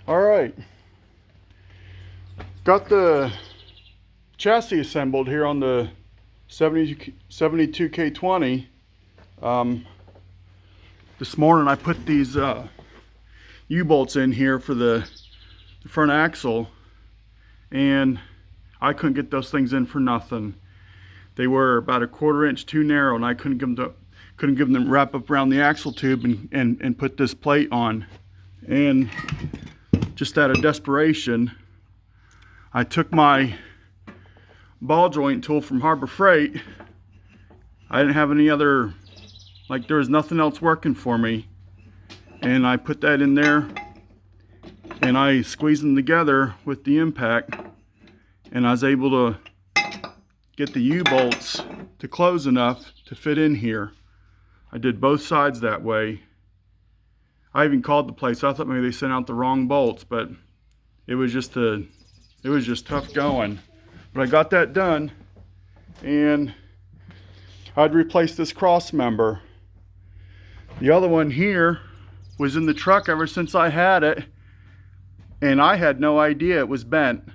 All right, got the chassis assembled here on the 72 K20. This morning I put these U-bolts in here for the front axle, and I couldn't get those things in for nothing. They were about a 1/4 inch too narrow, and I couldn't give them wrap up around the axle tube and put this plate on. And just out of desperation, I took my ball joint tool from Harbor Freight. I didn't have any other, like there was nothing else working for me. And I put that in there and I squeezed them together with the impact, and I was able to get the U-bolts to close enough to fit in here. I did both sides that way. I even called the place. I thought maybe they sent out the wrong bolts, but it was just tough going. But I got that done, and I'd replace this cross member. The other one here was in the truck ever since I had it, and I had no idea it was bent.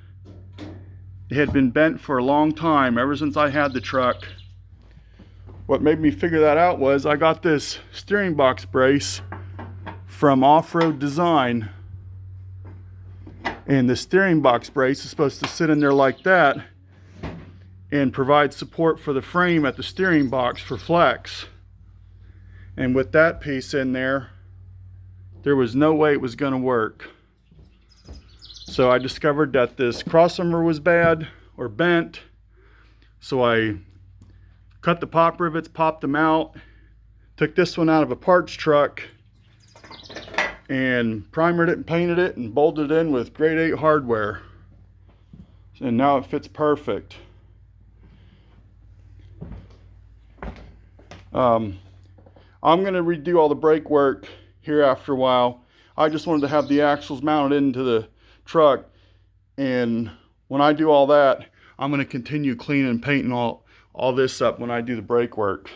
It had been bent for a long time, ever since I had the truck. What made me figure that out was I got this steering box brace from Off-Road Design, and the steering box brace is supposed to sit in there like that and provide support for the frame at the steering box for flex. And with that piece in there, there was no way it was going to work. So I discovered that this crossmember was bad or bent, so I cut the pop rivets, popped them out, took this one out of a parts truck, and primered it and painted it and bolted it in with grade 8 hardware. And now it fits perfect. I'm going to redo all the brake work here after a while. I just wanted to have the axles mounted into the truck, and when I do all that, I'm going to continue cleaning and painting all this up when I do the brake work.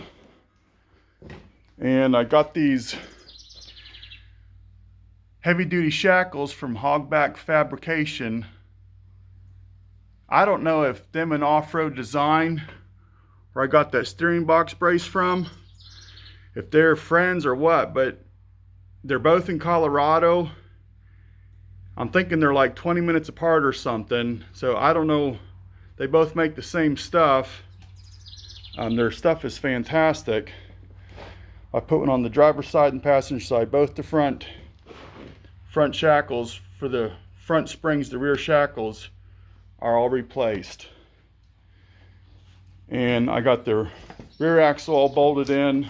And I got these heavy duty shackles from Hogback Fabrication. I don't know if them and Off-Road Design, where I got that steering box brace from, if they're friends or what, but they're both in Colorado. I'm thinking they're like 20 minutes apart or something, so I don't know. They both make the same stuff. Their stuff is fantastic. I put one on the driver's side and passenger side, both the front shackles. For the front springs, the rear shackles are all replaced. And I got the rear axle all bolted in.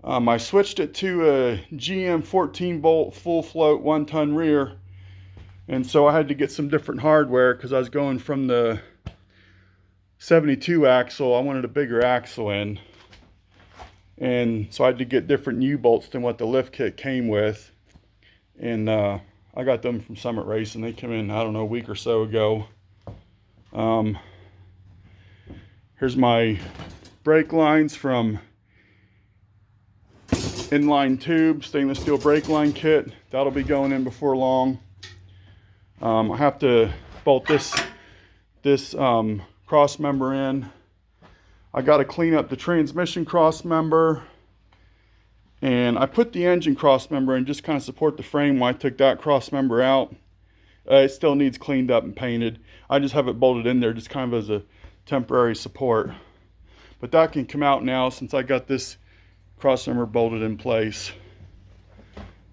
I switched it to a GM 14 bolt full float 1-ton rear, and so I had to get some different hardware because I was going from the 72 axle. I wanted a bigger axle in, and so I had to get different U-bolts than what the lift kit came with. And I got them from Summit Racing. They came in, I don't know, a week or so ago. Here's my brake lines from Inline Tube stainless steel brake line kit. That'll be going in before long. I have to bolt this cross member in. I got to clean up the transmission cross member, and I put the engine cross member in just kind of support the frame when I took that cross member out. It still needs cleaned up and painted. I just have it bolted in there just kind of as a temporary support, but that can come out now since I got this cross member bolted in place.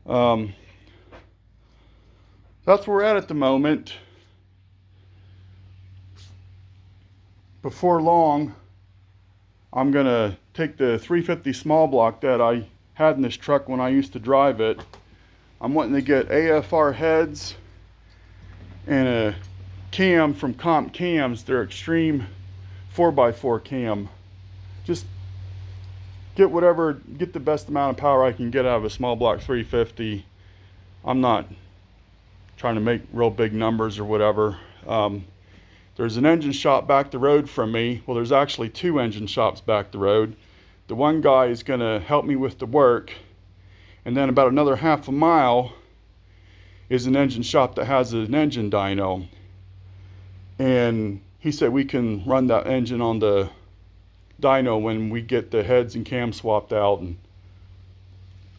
That's where we're at the moment. Before long, I'm gonna take the 350 small block that I had in this truck when I used to drive it. I'm wanting to get AFR heads and a cam from Comp Cams, their Extreme 4x4 cam. Just get the best amount of power I can get out of a small block 350. I'm not trying to make real big numbers or whatever. There's an engine shop back the road from me. Well, there's actually 2 engine shops back the road. The one guy is going to help me with the work, and then about another half a mile is an engine shop that has an engine dyno, and he said we can run that engine on the dyno when we get the heads and cams swapped out, and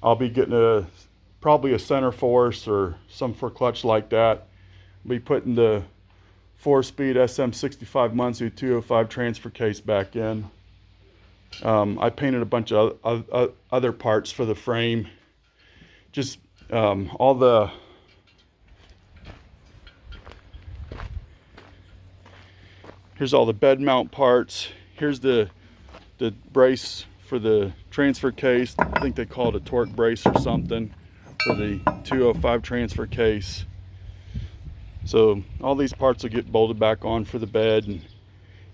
I'll be getting probably a center force or some for clutch like that. I'll be putting the 4-speed SM65 Muncie 205 transfer case back in. I painted a bunch of other parts for the frame. Just all the here's all the bed mount parts. Here's the brace for the transfer case. I think they call it a torque brace or something for the 205 transfer case. So all these parts will get bolted back on for the bed. And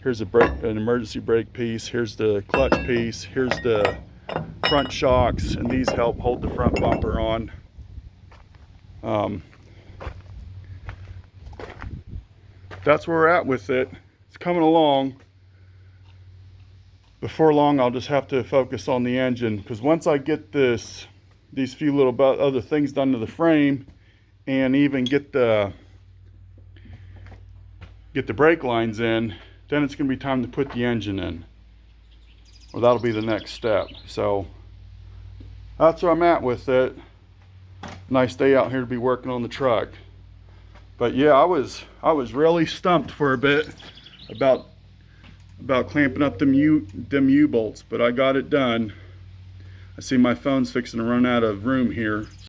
here's an emergency brake piece. Here's the clutch piece. Here's the front shocks, and these help hold the front bumper on. That's where we're at with it. It's coming along. Before long, I'll just have to focus on the engine, because once I get these few little other things done to the frame, and even get the brake lines in, then it's going to be time to put the engine in. Well, that'll be the next step. So that's where I'm at with it. Nice day out here to be working on the truck. But yeah, I was really stumped for a bit about clamping up them U-bolts, but I got it done. I see my phone's fixing to run out of room here.